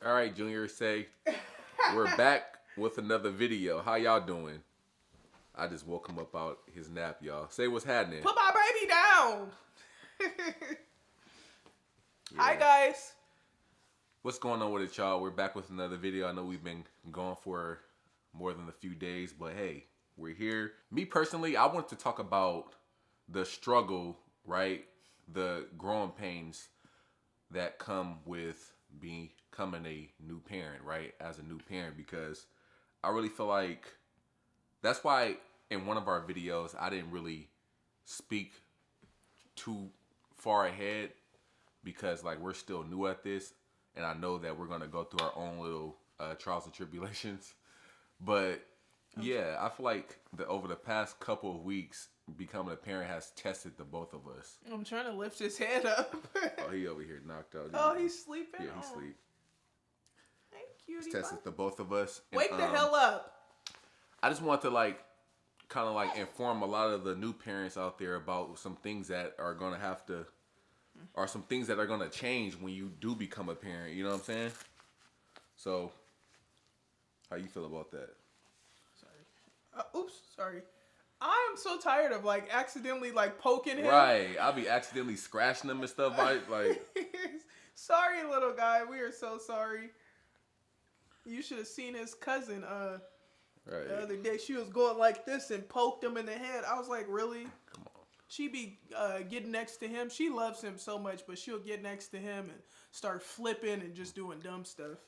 All right, Junior, say we're back with another video. How y'all doing? I just woke him up out his nap, y'all. Say what's happening. Put my baby down. Hi, guys. What's going on with it, y'all? We're back with another video. I know we've been gone for more than a few days, but hey, we're here. Me personally, I want to talk about the struggle, right? The growing pains that come with becoming a new parent, right? As a new parent, because I really feel like that's why in one of our videos I didn't really speak too far ahead, because like we're still new at this, and I know that we're gonna go through our own little trials and tribulations. But yeah, I feel like over the past couple of weeks, becoming a parent has tested the both of us. I'm trying to lift his head up. Oh, he over here knocked out. Oh, he's sleeping? Yeah, he's asleep. Thank you. It's tested the both of us. Wake the hell up. I just want to kind of inform a lot of the new parents out there about some things that are going to have to, or some things that are going to change when you do become a parent. You know what I'm saying? So, how you feel about that? Sorry. Sorry. I'm so tired of accidentally poking him. Right. I'll be accidentally scratching him and stuff. Sorry, little guy. We are so sorry. You should have seen his cousin right. The other day. She was going like this and poked him in the head. I was like, really? Come on. She be getting next to him. She loves him so much, but she'll get next to him and start flipping and just doing dumb stuff.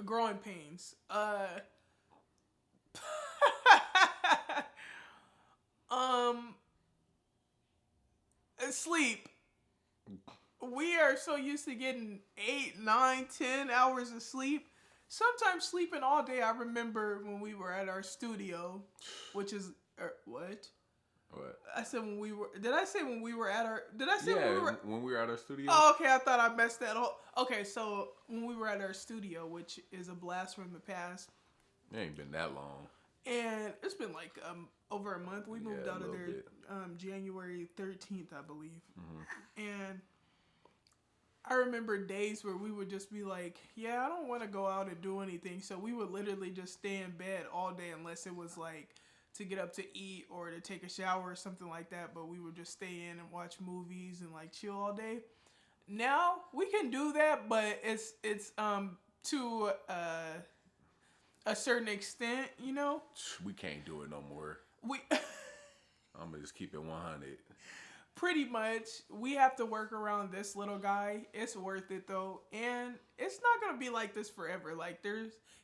Growing pains. Sleep. We are so used to getting 8, 9, 10 hours of sleep. Sometimes sleeping all day. I remember when we were at our studio, which is what? What? I said when we were. Did I say when we were at our? Did I say when we were at our studio? Oh, okay. I thought I messed that up. Okay, so when we were at our studio, which is a blast from the past. It ain't been that long. And it's been over a month. We moved out of there January 13th, I believe. Mm-hmm. And I remember days where we would just be like, yeah, I don't want to go out and do anything. So we would literally just stay in bed all day unless it was to get up to eat or to take a shower or something like that. But we would just stay in and watch movies and chill all day. Now we can do that, but it's to a certain extent, you know. We can't do it no more. I'm gonna just keep it 100. Pretty much, we have to work around this little guy. It's worth it though, and it's not gonna be like this forever.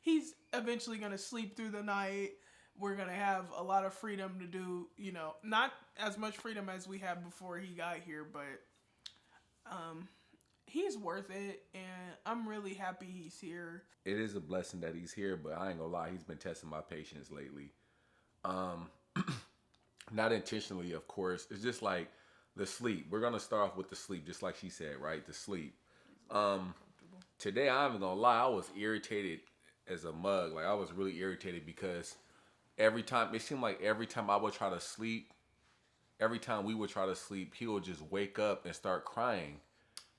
He's eventually gonna sleep through the night. We're gonna have a lot of freedom to do, not as much freedom as we had before he got here, but he's worth it, and I'm really happy he's here. It is a blessing that he's here, but I ain't gonna lie, he's been testing my patience lately. Not intentionally, of course. It's just the sleep. We're gonna start off with the sleep, just like she said, right? The sleep. Today, I'm even gonna lie, I was irritated as a mug. I was really irritated because it seemed like every time I would try to sleep, every time we would try to sleep, he would just wake up and start crying.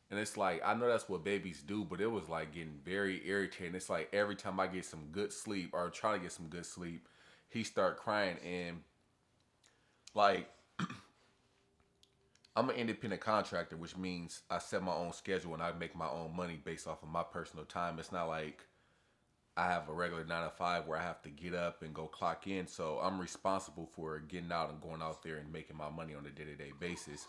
And it's I know that's what babies do, but it was getting very irritating. It's every time I get some good sleep or try to get some good sleep, he start crying. And I'm an independent contractor, which means I set my own schedule and I make my own money based off of my personal time. It's not like I have a regular 9 to 5 where I have to get up and go clock in. So I'm responsible for getting out and going out there and making my money on a day-to-day basis.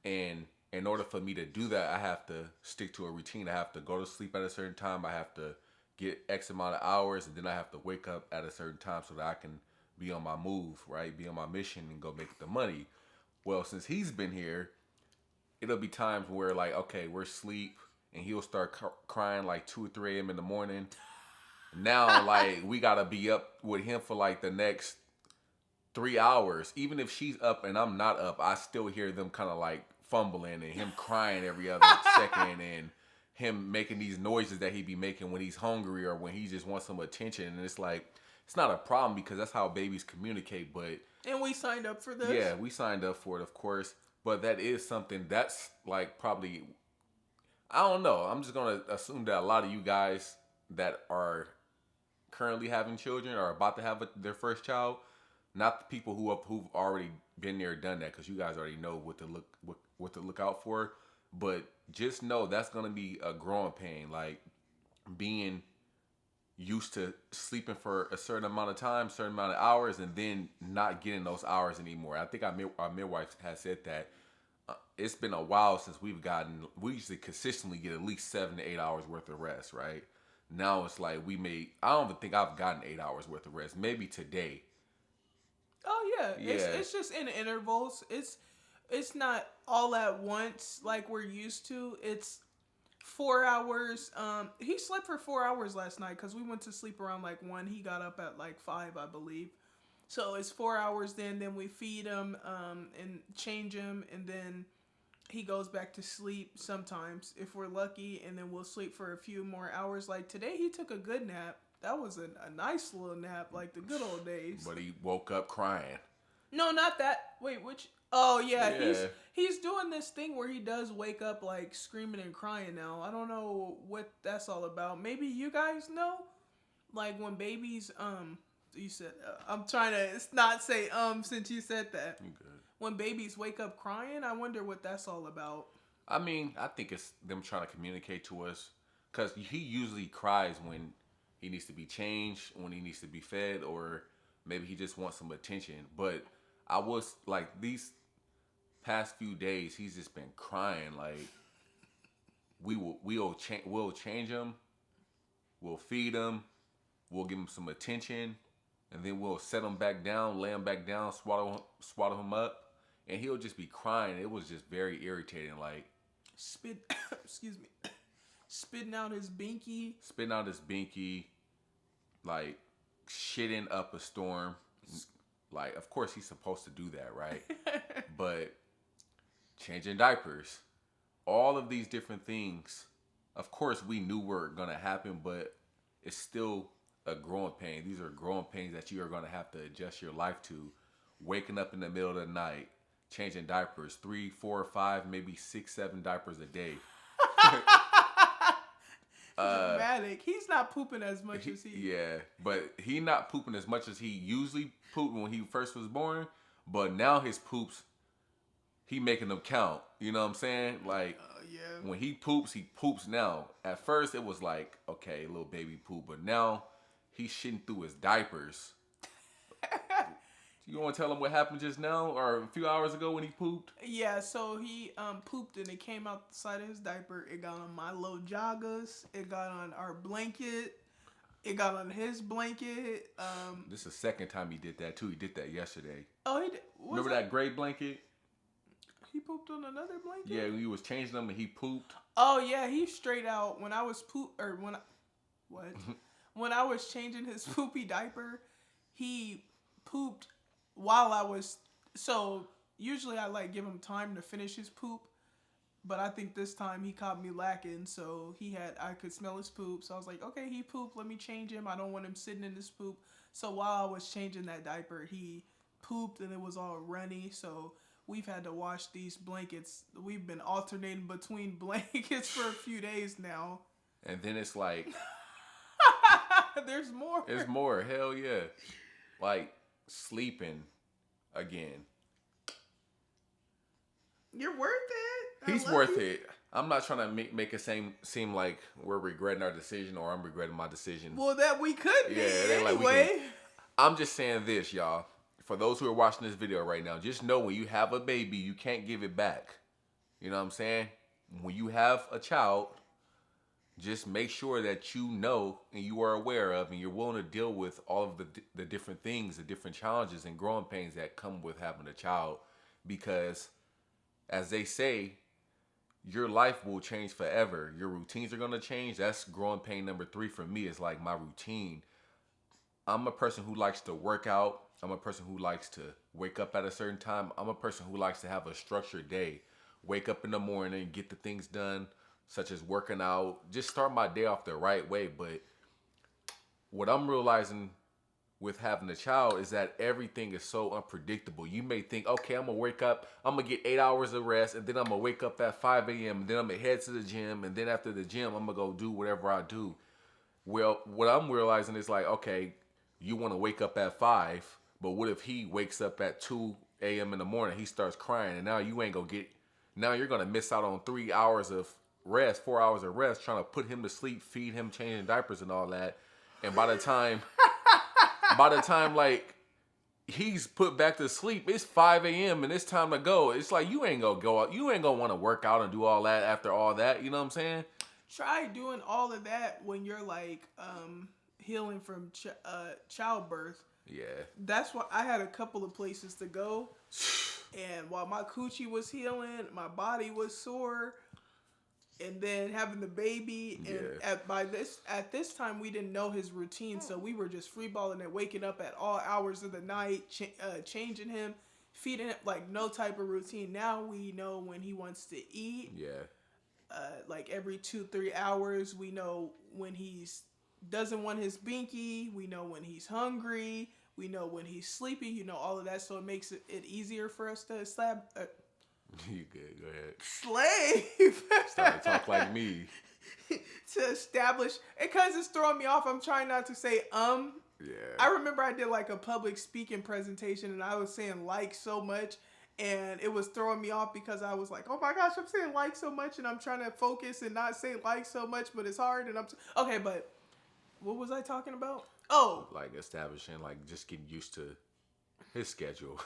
And in order for me to do that, I have to stick to a routine. I have to go to sleep at a certain time. I have to get X amount of hours, and then I have to wake up at a certain time so that I can be on my move, right? Be on my mission and go make the money. Well, since he's been here, it'll be times where okay, we're asleep, and he'll start crying 2 or 3 a.m. in the morning. Now, we gotta be up with him for the next 3 hours. Even if she's up and I'm not up, I still hear them kind of fumbling and him crying every other second and him making these noises that he be making when he's hungry or when he just wants some attention. And it's it's not a problem because that's how babies communicate. And we signed up for this. Yeah, we signed up for it, of course. But that is something that's probably, I don't know. I'm just going to assume that a lot of you guys that are currently having children or about to have their first child, not the people who've already been there, done that, because you guys already know what to look out for. But just know that's gonna be a growing pain, like being used to sleeping for a certain amount of time, certain amount of hours, and then not getting those hours anymore. I think our midwife has said that it's been a while since we usually consistently get at least 7 to 8 hours worth of rest, right? Now it's like I don't even think I've gotten 8 hours worth of rest. Maybe today. Oh yeah, Yeah. it's just in intervals. It's not all at once like we're used to. It's 4 hours. He slept for 4 hours last night because we went to sleep around like 1. He got up at like 5, I believe. So it's 4 hours. Then we feed him and change him, and then he goes back to sleep sometimes if we're lucky, and then we'll sleep for a few more hours. Like today, he took a good nap. That was a nice little nap, like the good old days. But he woke up crying. No, not that. Wait, which? Oh yeah, Yeah. he's doing this thing where he does wake up like screaming and crying now. I don't know what that's all about. Maybe you guys know, like when babies you said I'm trying to not say since you said that. You good. When babies wake up crying, I wonder what that's all about. I mean, I think it's them trying to communicate to us, because he usually cries when he needs to be changed, when he needs to be fed, or maybe he just wants some attention. But I was like, these past few days, he's just been crying. Like we'll change him, we'll feed him, we'll give him some attention, and then we'll set him back down, lay him back down, swaddle him up, and he'll just be crying. It was just very irritating. Like Excuse me, spitting out his binky. Like shitting up a storm. Like, of course he's supposed to do that, right? But changing diapers, all of these different things, of course we knew were gonna happen, but it's still a growing pain. These are growing pains that you are gonna have to adjust your life to. Waking up in the middle of the night, changing diapers, 3, 4, 5, maybe 6, 7 diapers a day. Dramatic. He's not pooping as much as he. Yeah, but he not pooping as much as he usually pooped when he first was born. But now his poops, he making them count. You know what I'm saying? Like Yeah. when he poops now. At first it was like, okay, little baby poop, but now he's shitting through his diapers. You want to tell him what happened just now or a few hours ago when he pooped? Yeah, so he pooped and it came out the side of his diaper. It got on my little joggers. It got on our blanket. It got on his blanket. This is the second time he did that too. He did that yesterday. Oh, he did. Remember that gray blanket? He pooped on another blanket? Yeah, he was changing them and he pooped. Oh, yeah, he straight out. When I was when I was changing his poopy diaper, he pooped while I was, so usually I like give him time to finish his poop, but I think this time he caught me lacking, so I could smell his poop, so I was like, okay, he pooped, let me change him, I don't want him sitting in his poop. So while I was changing that diaper, he pooped and it was all runny, so we've had to wash these blankets. We've been alternating between blankets for a few days now. And then it's like, there's more. There's more, hell yeah. Like, sleeping again. You're worth it. He's worth it. I'm not trying to make it seem like we're regretting our decision or I'm regretting my decision. Well, that we could be like anyway. I'm just saying this, y'all. For those who are watching this video right now, just know when you have a baby, you can't give it back. You know what I'm saying? When you have a child, just make sure that you know and you are aware of and you're willing to deal with all of the different things, the different challenges and growing pains that come with having a child. Because as they say, your life will change forever. Your routines are going to change. That's growing pain number 3 for me. Is like my routine. I'm a person who likes to work out. I'm a person who likes to wake up at a certain time. I'm a person who likes to have a structured day. Wake up in the morning, get the things done, such as working out, just start my day off the right way. But what I'm realizing with having a child is that everything is so unpredictable. You may think, okay, I'm going to wake up, I'm going to get 8 hours of rest, and then I'm going to wake up at 5 a.m., and then I'm going to head to the gym, and then after the gym, I'm going to go do whatever I do. Well, what I'm realizing is like, okay, you want to wake up at 5, but what if he wakes up at 2 a.m. in the morning? He starts crying, and now you ain't gonna get. Now you're gonna miss out on 3 hours of rest, 4 hours of rest, trying to put him to sleep, feed him, changing diapers, and all that. And by the time like he's put back to sleep, it's 5 a.m. and it's time to go. It's like you ain't gonna go out. You ain't gonna want to work out and do all that after all that. You know what I'm saying? Try doing all of that when you're like healing from childbirth. Yeah. That's why I had a couple of places to go. And while my coochie was healing, my body was sore. And then having the baby, and at this time we didn't know his routine, so we were just freeballing and waking up at all hours of the night, changing him, feeding him, like no type of routine. Now we know when he wants to eat. Yeah. Like every 2-3 hours, we know when he's doesn't want his binky. We know when he's hungry. We know when he's sleepy. You know all of that, so it makes it easier for us to slab. You good? Go ahead. Slave. Start to talk like me. To establish, because it's throwing me off. I'm trying not to say Yeah. I remember I did like a public speaking presentation, and I was saying like so much, and it was throwing me off because I was like, oh my gosh, I'm saying like so much, and I'm trying to focus and not say like so much, but it's hard, and okay, but what was I talking about? Oh, like establishing, like just getting used to his schedule,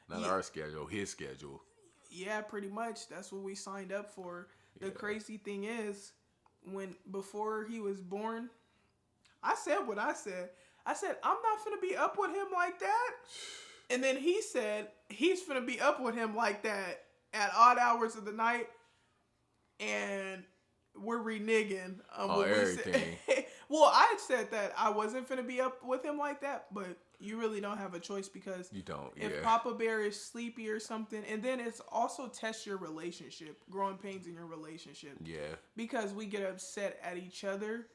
not our schedule, his schedule. Yeah, pretty much. That's what we signed up for. The crazy thing is, before he was born, I said what I said. I said, I'm not finna be up with him like that. And then he said he's finna be up with him like that at odd hours of the night. And we're reneging on what everything. We said. Well, I said that I wasn't finna be up with him like that, but you really don't have a choice because you don't. If Papa Bear is sleepy or something, and then it's also test your relationship, growing pains in your relationship. Yeah. Because we get upset at each other,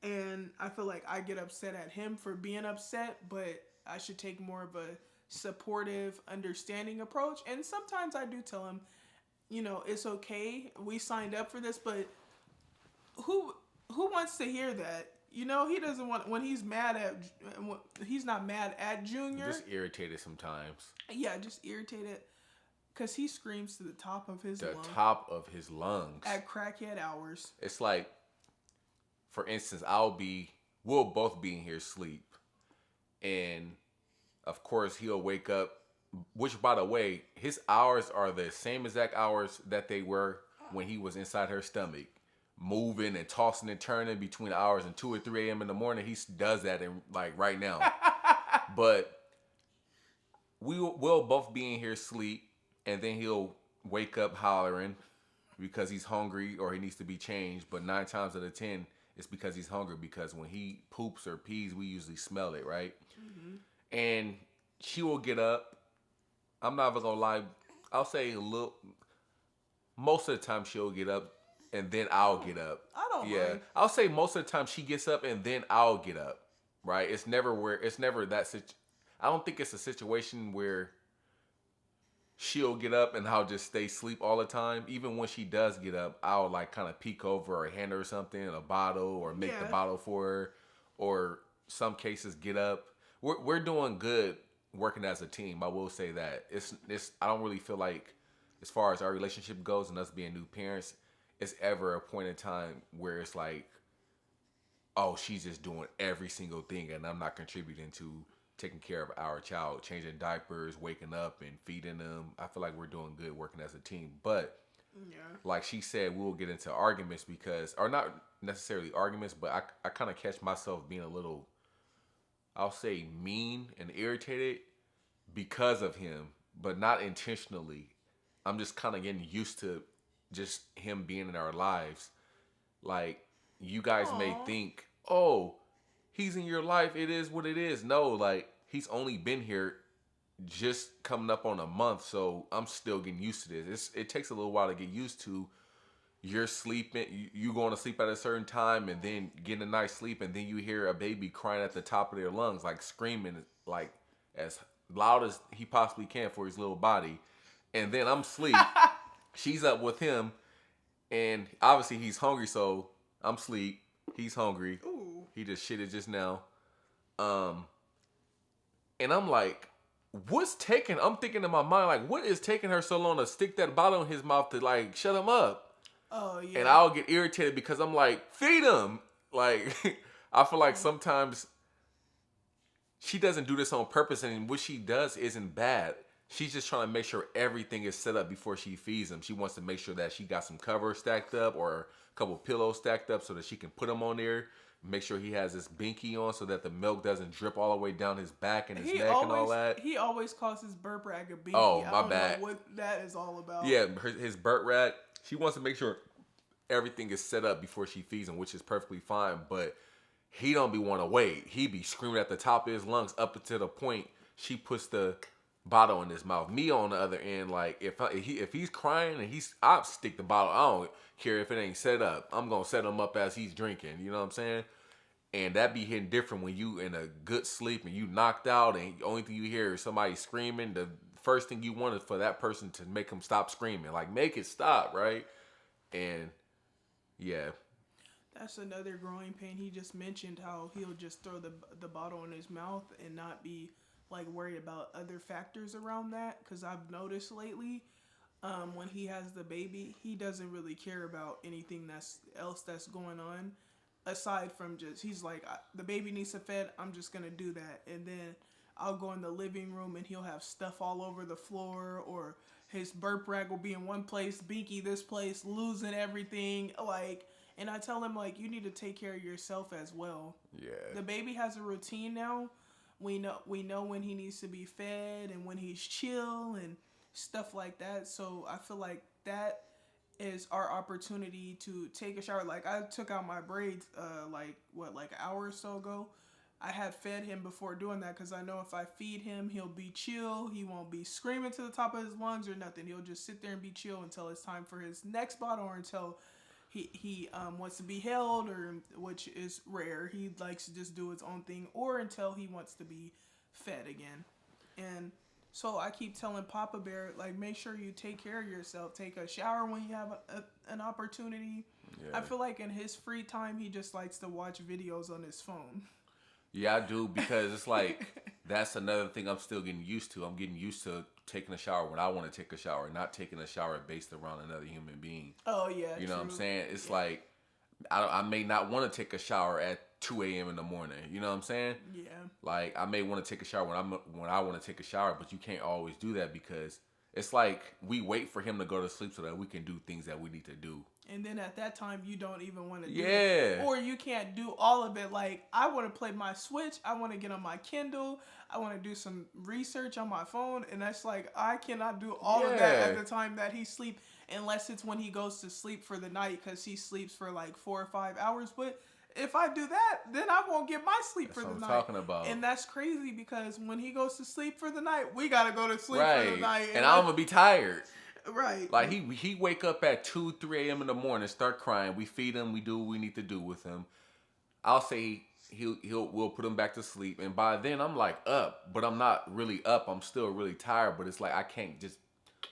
and I feel like I get upset at him for being upset, but I should take more of a supportive, understanding approach. And sometimes I do tell him, you know, it's okay. We signed up for this, but who wants to hear that? You know, he doesn't want, when he's not mad at Junior. Just irritated sometimes. Yeah, just irritated. Because he screams to the top of his lungs. The top of his lungs. At crackhead hours. It's like, for instance, we'll both be in here asleep. And, of course, he'll wake up. Which, by the way, his hours are the same exact hours that they were when he was inside her stomach. Moving and tossing and turning between hours and 2 or 3 a.m. in the morning. He does that right now. But we'll both be in here asleep, and then he'll wake up hollering because he's hungry or he needs to be changed. But 9 times out of 10, it's because he's hungry, because when he poops or pees, we usually smell it, right? Mm-hmm. And she will get up. I'm not even gonna lie. I'll say most of the time she'll get up. And then I'll get up. I don't mind. I'll say most of the time she gets up and then I'll get up. Right? It's never that I don't think it's a situation where she'll get up and I'll just stay asleep all the time. Even when she does get up, I'll like kind of peek over or hand her something, a bottle, or make the bottle for her, or some cases get up. We're doing good working as a team. I will say that. It's I don't really feel like, as far as our relationship goes and us being new parents, it's ever a point in time where it's like, oh, she's just doing every single thing and I'm not contributing to taking care of our child, changing diapers, waking up and feeding them. I feel like we're doing good working as a team. But like she said, we'll get into arguments or not necessarily arguments, but I kind of catch myself being a little, I'll say, mean and irritated because of him, but not intentionally. I'm just kind of getting used to just him being in our lives. Like, you guys may think, oh, he's in your life, it is what it is. No, like, he's only been here just coming up on a month, so I'm still getting used to this. It takes a little while to get used to. You're sleeping, you going to sleep at a certain time and then getting a nice sleep, and then you hear a baby crying at the top of their lungs, like screaming like as loud as he possibly can for his little body. And then I'm asleep. She's up with him, and obviously he's hungry, so I'm asleep. He's hungry. Ooh. He just shitted just now. And I'm like, I'm thinking in my mind, like, what is taking her so long to stick that bottle in his mouth to, like, shut him up? Oh, yeah. And I'll get irritated because I'm like, feed him. Like, I feel like sometimes she doesn't do this on purpose, and what she does isn't bad. She's just trying to make sure everything is set up before she feeds him. She wants to make sure that she got some covers stacked up or a couple pillows stacked up so that she can put them on there. Make sure he has his binky on so that the milk doesn't drip all the way down his back and his neck and all that. He always calls his burp rag a binky. Oh, I my don't bad. know what that is all about. Yeah, his burp rag. She wants to make sure everything is set up before she feeds him, which is perfectly fine. But he don't be want to wait. He be screaming at the top of his lungs up to the point she puts the bottle in his mouth. Me on the other end, like if he's crying and I'll stick the bottle. I don't care if it ain't set up. I'm gonna set him up as he's drinking. You know what I'm saying? And that be hitting different when you in a good sleep and you knocked out and the only thing you hear is somebody screaming. The first thing you want is for that person to make him stop screaming. Like, make it stop, right? And yeah. That's another growing pain. He just mentioned how he'll just throw the bottle in his mouth and not be like worried about other factors around that. Because I've noticed lately, when he has the baby, he doesn't really care about anything else that's going on. Aside from just, he's like, the baby needs to fed, I'm just going to do that. And then I'll go in the living room and he'll have stuff all over the floor, or his burp rag will be in one place, binky this place, losing everything. Like, and I tell him, like, you need to take care of yourself as well. Yeah. The baby has a routine now. We know when he needs to be fed and when he's chill and stuff like that. So I feel like that is our opportunity to take a shower. Like, I took out my braids like an hour or so ago. I had fed him before doing that because I know if I feed him, he'll be chill. He won't be screaming to the top of his lungs or nothing. He'll just sit there and be chill until it's time for his next bottle, or until he wants to be held, or which is rare. He likes to just do his own thing, or until he wants to be fed again. And so I keep telling Papa Bear, like, make sure you take care of yourself. Take a shower when you have an opportunity. Yeah. I feel like in his free time, he just likes to watch videos on his phone. Yeah, I do, because it's like, that's another thing I'm still getting used to. I'm getting used to taking a shower when I want to take a shower, not taking a shower based around another human being. Oh, yeah, you know what I'm saying? It's like, I may not want to take a shower at 2 a.m. in the morning. You know what I'm saying? Yeah. Like, I may want to take a shower when I want to take a shower, but you can't always do that, because it's like we wait for him to go to sleep so that we can do things that we need to do. And then at that time, you don't even want to do it. Or you can't do all of it. Like, I want to play my Switch. I want to get on my Kindle. I want to do some research on my phone. And that's like, I cannot do all of that at the time that he sleeps, unless it's when he goes to sleep for the night, because he sleeps for like 4 or 5 hours. But if I do that, then I won't get my sleep for the night. That's what I'm talking about. And that's crazy, because when he goes to sleep for the night, we got to go to sleep for the night. And I'm going to be tired. Right. Like, he wake up at 2, 3 a.m. in the morning, start crying. We feed him. We do what we need to do with him. I'll say we'll put him back to sleep. And by then, I'm like up. But I'm not really up. I'm still really tired. But it's like I can't just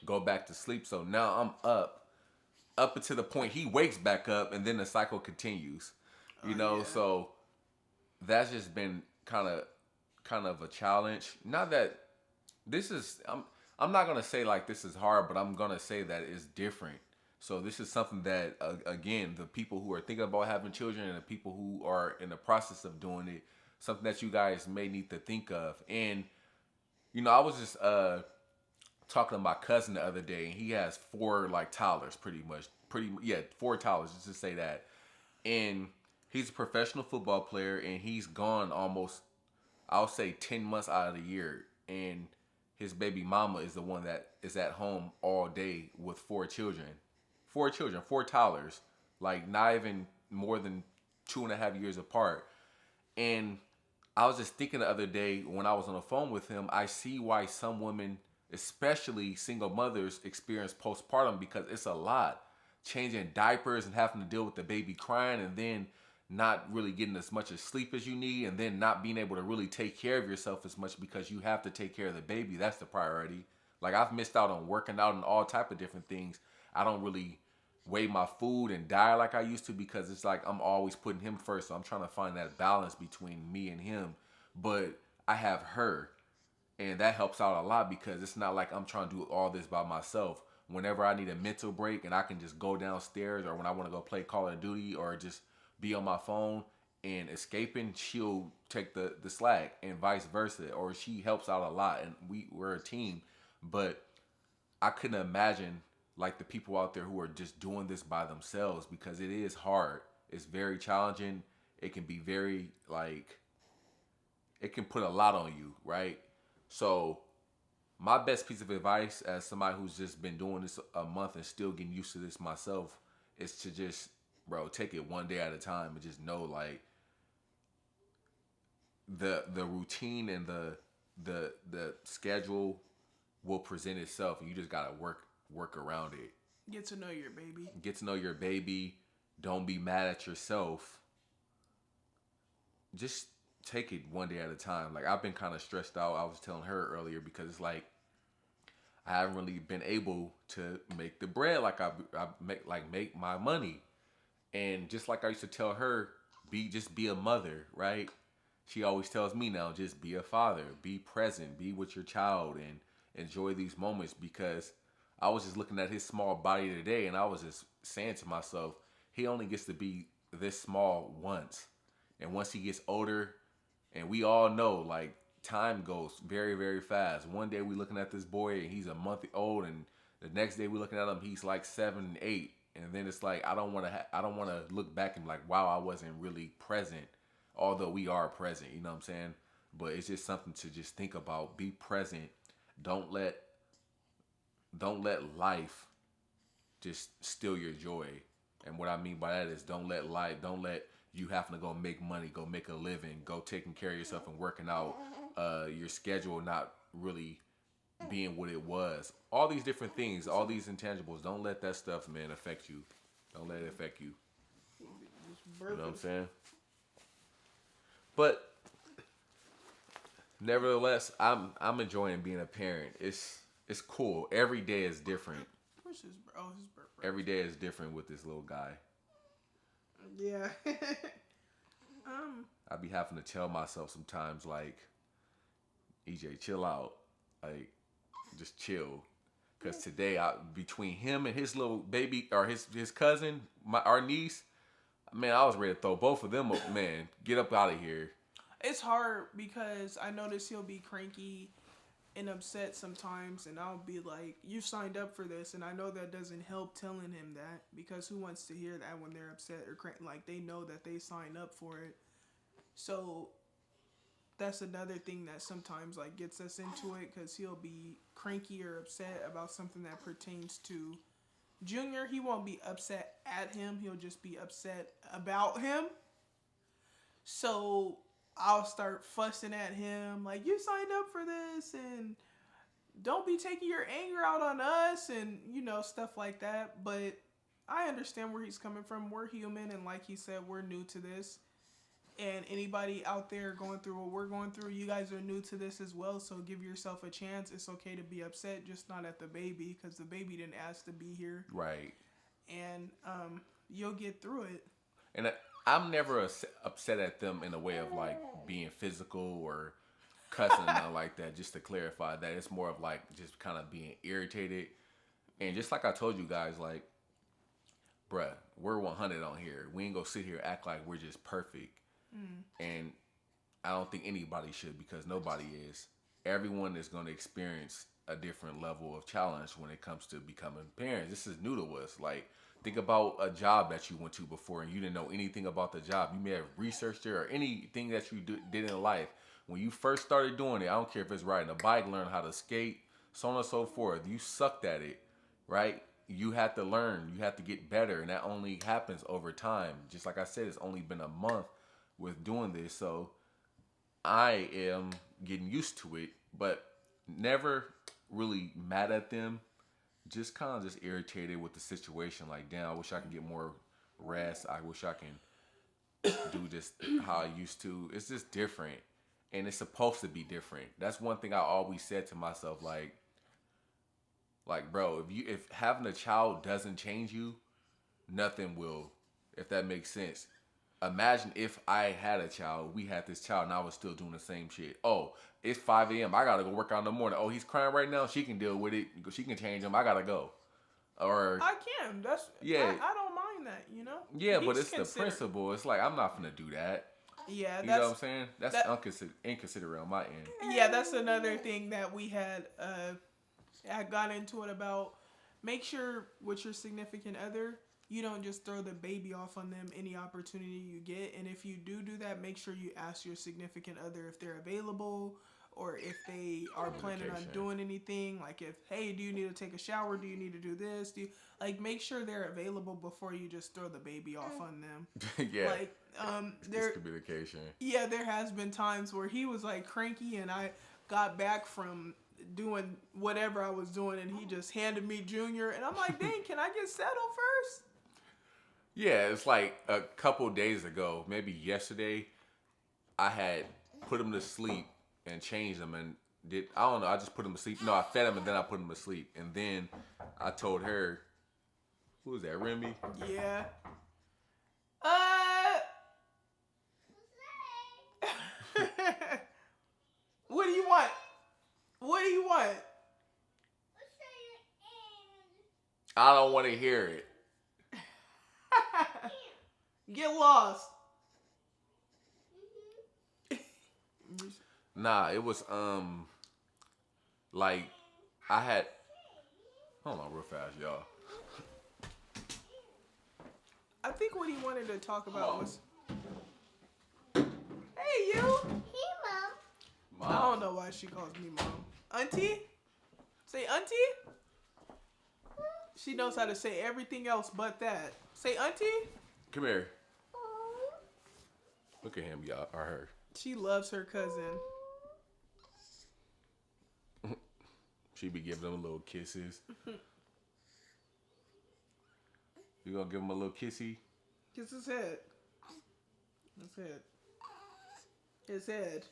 go back to sleep. So now I'm up until the point he wakes back up. And then the cycle continues. You know? Yeah. So that's just been kind of a challenge. Not that this is... I'm not going to say like this is hard, but I'm going to say that it's different. So this is something that, again, the people who are thinking about having children and the people who are in the process of doing it, something that you guys may need to think of. And, you know, I was just talking to my cousin the other day, and he has 4 like toddlers, 4 toddlers, just to say that. And he's a professional football player, and he's gone almost, I'll say 10 months out of the year. And his baby mama is the one that is at home all day with 4 children. 4 toddlers, like not even more than 2.5 years apart. And I was just thinking the other day when I was on the phone with him, I see why some women, especially single mothers, experience postpartum, because it's a lot. Changing diapers and having to deal with the baby crying, and then not really getting as much as sleep as you need, and then not being able to really take care of yourself as much because you have to take care of the baby. That's the priority. Like, I've missed out on working out and all type of different things. I don't really weigh my food and diet like I used to, because it's like I'm always putting him first. So I'm trying to find that balance between me and him. But I have her, and that helps out a lot because it's not like I'm trying to do all this by myself. Whenever I need a mental break and I can just go downstairs, or when I want to go play Call of Duty or just be on my phone and escaping, she'll take the slack, and vice versa. Or she helps out a lot, and we're a team. But I couldn't imagine like the people out there who are just doing this by themselves, because it is hard. It's very challenging. It can be very like, it can put a lot on you, right? So my best piece of advice as somebody who's just been doing this a month and still getting used to this myself is to just, bro, take it one day at a time and just know like the routine and the schedule will present itself, and you just gotta work around it. Get to know your baby. Get to know your baby. Don't be mad at yourself. Just take it one day at a time. Like, I've been kind of stressed out. I was telling her earlier, because it's like I haven't really been able to make the bread like I make my money. And just like I used to tell her, just be a mother, right? She always tells me now, just be a father, be present, be with your child, and enjoy these moments. Because I was just looking at his small body today, and I was just saying to myself, he only gets to be this small once. And once he gets older, and we all know, like, time goes very, very fast. One day we looking at this boy and he's a month old, and the next day we looking at him, he's like 7, 8. And then it's like, I don't want to look back and be like, wow, I wasn't really present. Although we are present, you know what I'm saying? But it's just something to just think about. Be present. Don't let life just steal your joy. And what I mean by that is, don't let you having to go make money, go make a living, go taking care of yourself and working out, your schedule not really being what it was. All these different things, all these intangibles, don't let that stuff, man, affect you. Don't let it affect you. You know what I'm saying? But nevertheless, I'm enjoying being a parent. It's cool. Every day is different. Where's his birthday? Every day is different with this little guy. Yeah. I be having to tell myself sometimes, like, EJ, chill out. Like, just chill. Because today, between him and his little baby, or his cousin, our niece, man, I was ready to throw both of them up. Man, get up out of here. It's hard because I notice he'll be cranky and upset sometimes, and I'll be like, you signed up for this, and I know that doesn't help telling him that, because who wants to hear that when they're upset or cranky? Like, they know that they signed up for it. So that's another thing that sometimes like gets us into it, because he'll be cranky or upset about something that pertains to Junior. He won't be upset at him, he'll just be upset about him. So I'll start fussing at him like, you signed up for this, and don't be taking your anger out on us, and stuff like that. But I understand where he's coming from. We're human, and like he said, we're new to this. And anybody out there going through what we're going through, you guys are new to this as well. So give yourself a chance. It's okay to be upset, just not at the baby, because the baby didn't ask to be here. Right. And you'll get through it. And I'm never upset at them in a way of like being physical or cussing or nothing like that. Just to clarify that, it's more of like just kind of being irritated. And just like I told you guys, like, bruh, we're 100 on here. We ain't gonna sit here and act like we're just perfect. And I don't think anybody should, because nobody is. Everyone is going to experience a different level of challenge when it comes to becoming parents. This is new to us. Like, think about a job that you went to before and you didn't know anything about the job. You may have researched it, or anything that you did in life. When you first started doing it, I don't care if it's riding a bike, learn how to skate, so on and so forth. You sucked at it, right? You had to learn. You had to get better. And that only happens over time. Just like I said, it's only been a month with doing this, so I am getting used to it, but never really mad at them. Just kind of just irritated with the situation. Like, damn, I wish I could get more rest. I wish I can do this how I used to. It's just different, and it's supposed to be different. That's one thing I always said to myself, like, bro, if having a child doesn't change you, nothing will, if that makes sense. Imagine if I had a child, we had this child, and I was still doing the same shit. Oh, it's 5 a.m. I gotta go work out in the morning. Oh, he's crying right now. She can deal with it. She can change him. I gotta go. Or I can. That's yeah, I don't mind that. You know. yeah, but He's it's the principle. It's like I'm not gonna do that. Yeah, You know what I'm saying? That's inconsiderate on my end. Yeah, that's another thing that we had. I got into it about. Make sure with your significant other, you don't just throw the baby off on them any opportunity you get. And if you do that, make sure you ask your significant other if they're available or if they are planning on doing anything. Like if, hey, do you need to take a shower? Do you need to do this? Make sure they're available before you just throw the baby off on them. Yeah. Like, This communication. Yeah, there has been times where he was like cranky and I got back from doing whatever I was doing and he just handed me Junior and I'm like, dang, can I get settled first? Yeah, it's like a couple days ago, maybe yesterday, I had put him to sleep and changed him and I don't know, I just put him to sleep. No, I fed him and then I put him to sleep. And then I told her, who was that, Remy? Yeah. What do you want? What do you want? I don't want to hear it. Get lost. Nah, it was like I had hold on real fast, y'all. I think what he wanted to talk about was hey you. Mom. I don't know why she calls me mom. Auntie? Say auntie? She knows how to say everything else but that. Say auntie? Come here. Look at him, y'all, or her. She loves her cousin. She be giving them little kisses. You gonna give him a little kissy? Kiss his head. His head. His head.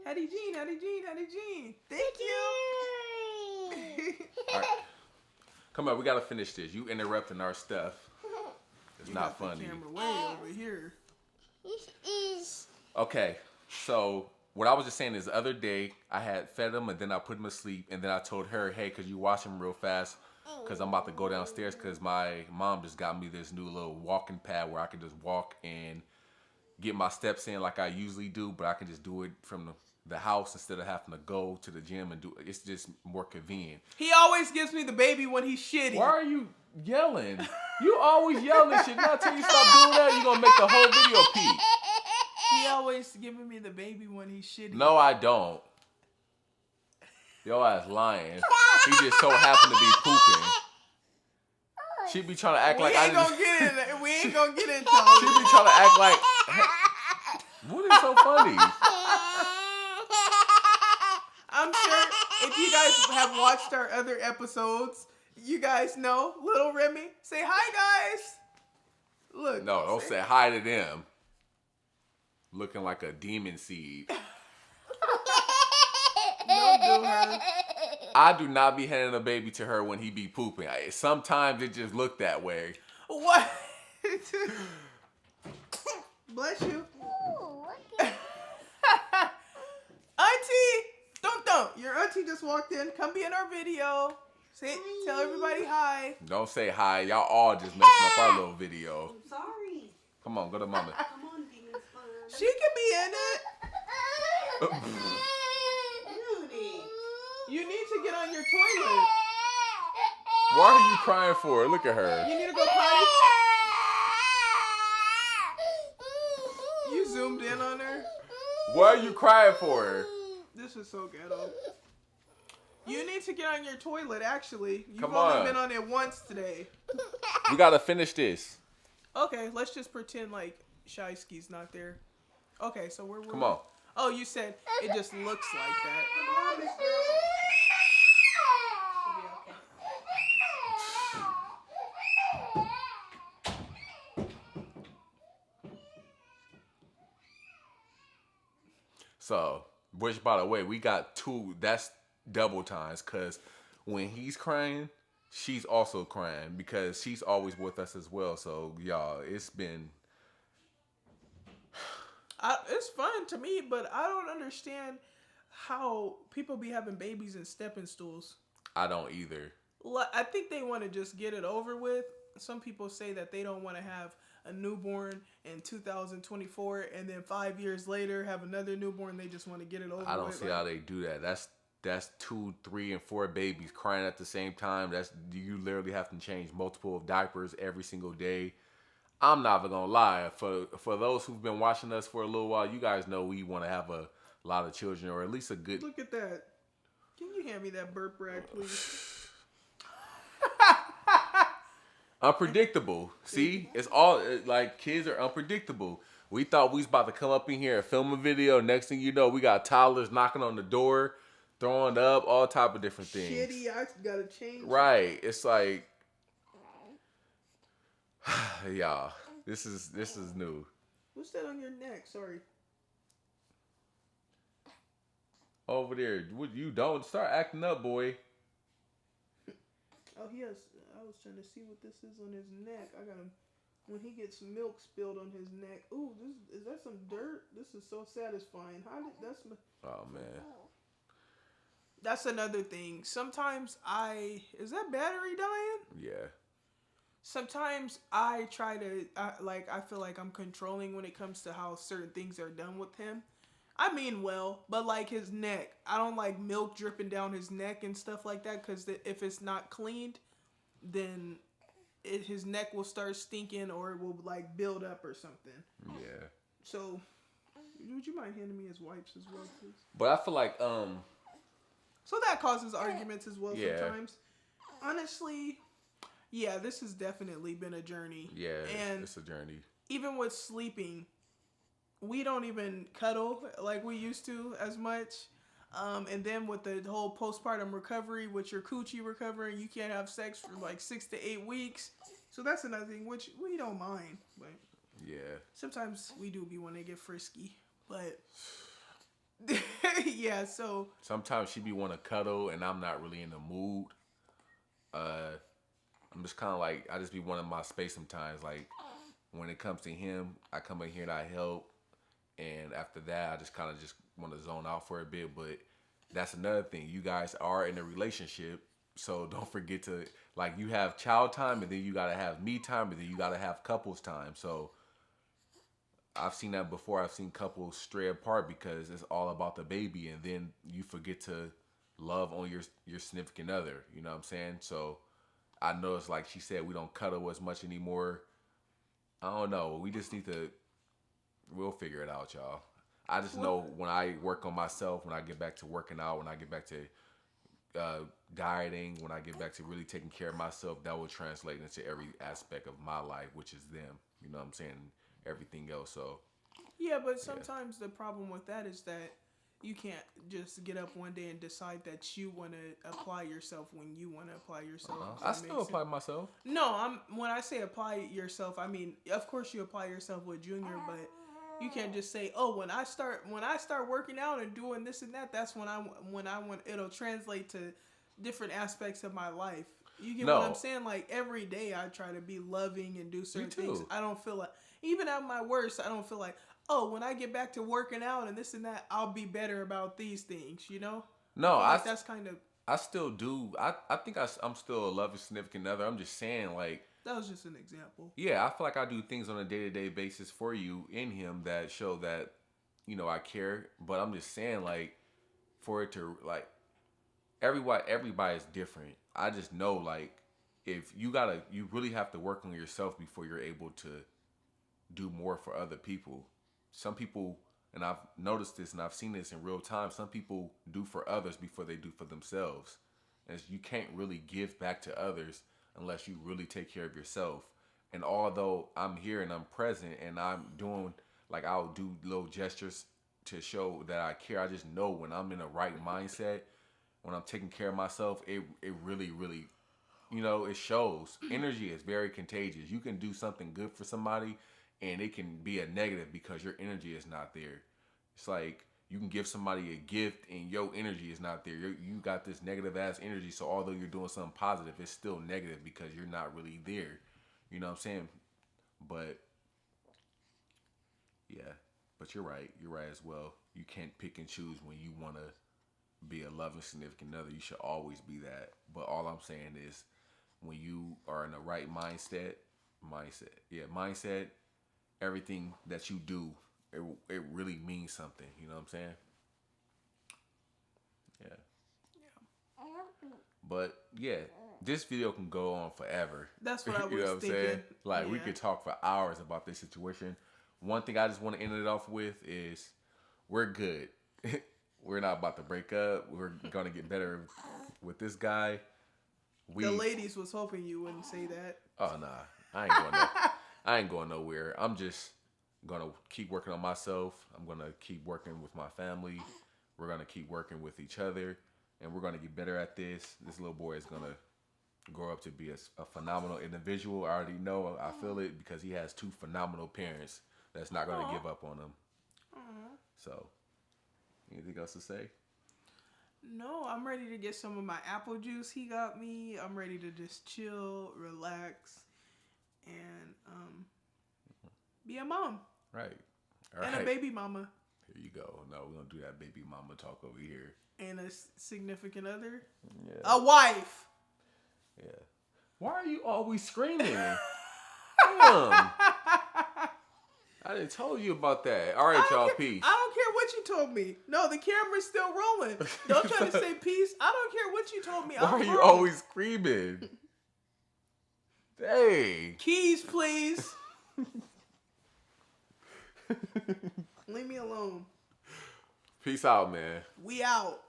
Hattie Jean, Hattie Jean, Hattie Jean. Thank you. All right. Come on, we gotta finish this. You interrupting our stuff. It's You not got the funny. camera way over here. Okay, so what I was just saying is the other day I had fed him and then I put him to sleep and then I told her, hey, could you wash him real fast? Because I'm about to go downstairs because my mom just got me this new little walking pad where I can just walk and get my steps in like I usually do, but I can just do it from the house instead of having to go to the gym and do it. It's just more convenient. He always gives me the baby when he's shitty. Why are you yelling? You always yelling shit. Now till you stop doing that, you're gonna make the whole video peak. He always giving me the baby when he's shitty. No, I don't. Your ass lying. He just so happened to be pooping. She be trying to act like I didn't. We ain't gonna get into She be trying to act like. What is so funny? I'm sure if you guys have watched our other episodes, you guys know little Remy. Say hi, guys. Look. No, don't say hi to them. Looking like a demon seed. Don't do her. I do not be handing a baby to her when he be pooping. Sometimes it just look that way. What? Bless you. Auntie! Don't. Your auntie just walked in. Come be in our video. Tell everybody hi. Don't say hi. Y'all all just messing up our little video. I'm sorry. Come on, go to mama. Come on, demon spawn. She can be in it. Rudy. You need to get on your toilet. What are you crying for? Look at her. You need to go potty. You zoomed in on her. What are you crying for? This is so ghetto. You need to get on your toilet, actually. You've Come only on. been on it once today. We gotta finish this. Okay, let's just pretend like Shiesky's not there. Okay, so we're Come on. Oh, you said it just looks like that. Come on, Miss Girl. So, which by the way, we got two. That's double times because when he's crying, she's also crying because she's always with us as well. So y'all, it's been It's fun to me, but I don't understand how people be having babies in stepping stools. I don't either. I think they want to just get it over with. Some people say that they don't want to have a newborn in 2024 and then 5 years later have another newborn. They just want to get it over with. I don't see how they do that. That's 2, 3, and 4 babies crying at the same time. That's you literally have to change multiple of diapers every single day. I'm not even gonna lie. For those who've been watching us for a little while, you guys know we want to have a lot of children or at least a good. Look at that. Can you hand me that burp rag, please? Unpredictable. See, it's all like kids are unpredictable. We thought we was about to come up in here and film a video. Next thing you know, we got toddlers knocking on the door, throwing up, all type of different things. Shitty, I gotta change. Right. It's like, y'all, this is new. What's that on your neck? Sorry. Over there, would you don't start acting up, boy. Oh, he has. I was trying to see what this is on his neck. I got him. When he gets milk spilled on his neck. Ooh, is that some dirt? This is so satisfying. Oh man. That's another thing. Sometimes is that battery dying? Yeah. Sometimes I try to I feel like I'm controlling when it comes to how certain things are done with him. I mean well, but like his neck, I don't like milk dripping down his neck and stuff like that because if it's not cleaned, then his neck will start stinking or it will like build up or something. Yeah. So, would you mind handing me his wipes as well, please? But I feel like So that causes arguments as well Yeah. sometimes. Honestly, yeah, this has definitely been a journey. yeah, And it's a journey. even with sleeping, we don't even cuddle like we used to as much. And then with the whole postpartum recovery, with your coochie recovering, you can't have sex for like 6 to 8 weeks. So that's another thing, which we don't mind. But Yeah. sometimes we do be want to get frisky. But yeah, so Sometimes she be want to cuddle, and I'm not really in the mood. I'm just kind of like I just be wanting my space sometimes. Like when it comes to him, I come in here and I help, and after that, I just kind of just want to zone out for a bit. But that's another thing. You guys are in a relationship, so don't forget to like you have child time, and then you gotta have me time, and then you gotta have couples time. So I've seen that before. I've seen couples stray apart because it's all about the baby, and then you forget to love on your significant other. You know what I'm saying? So I know it's like she said, we don't cuddle as much anymore. I don't know. We just need to. We'll figure it out, y'all. I just know when I work on myself, when I get back to working out, when I get back to dieting, when I get back to really taking care of myself, that will translate into every aspect of my life, which is them. You know what I'm saying? Everything else. So yeah, but sometimes the problem with that is that you can't just get up one day and decide that you want to apply yourself when you want to apply yourself. Does I that still make apply sense? myself. No, when I say apply yourself, I mean of course you apply yourself with Junior, but you can't just say, "Oh, when I start working out and doing this and that, that's when I want it'll translate to different aspects of my life." You get what I'm saying? Like every day I try to be loving and do certain things. I don't feel like even at my worst, I don't feel like, "Oh, when I get back to working out and this and that, I'll be better about these things," you know? No, That's kind of I still do. I think I'm still a loving significant other. I'm just saying, like, that was just an example. yeah, I feel like I do things on a day-to-day basis for you in him that show that, you know, I care. But I'm just saying, like, for it to, like, everybody's different. I just know, like, if you really have to work on yourself before you're able to do more for other people. Some people, and I've noticed this and I've seen this in real time, some people do for others before they do for themselves. And you can't really give back to others unless you really take care of yourself. And although I'm here and I'm present and I'm doing, like, I'll do little gestures to show that I care, I just know when I'm in the right mindset, when I'm taking care of myself, it really, really, you know, it shows. Energy is very contagious. You can do something good for somebody and it can be a negative because your energy is not there. It's like You can give somebody a gift and your energy is not there. You got this negative ass energy. So although you're doing something positive, it's still negative because you're not really there. You know what I'm saying? But yeah, but you're right. You're right as well. You can't pick and choose when you want to be a loving significant other. You should always be that. But all I'm saying is when you are in the right mindset, everything that you do, it really means something. You know what I'm saying? Yeah. But yeah, this video can go on forever. That's what I was You know what I'm thinking. saying? Like we Yeah. could talk for hours about this situation. One thing I just want to end it off with is we're good. We're not about to break up. We're gonna get better with this guy. The ladies was hoping you wouldn't say that. Oh nah, I ain't going nowhere. I'm just gonna keep working on myself. I'm gonna keep working with my family. We're gonna keep working with each other, and we're gonna get better at this. This little boy is gonna grow up to be a phenomenal individual. I already know. I feel it because he has two phenomenal parents that's not gonna give up on him. So, anything else to say? No, I'm ready to get some of my apple juice he got me. I'm ready to just chill, relax, and be a mom. Right. All And right. a baby mama. Here you go. No, we're gonna do that baby mama talk over here. And a significant other. Yeah. A wife. Yeah. Why are you always screaming? Damn. I didn't told you about that. All right, y'all. Peace. I don't care what you told me. No, the camera's still rolling. Don't try to say peace. I don't care what you told me. Why are I'm you grown. always screaming? Dang. Keys, please. Leave me alone. Peace out, man. We out.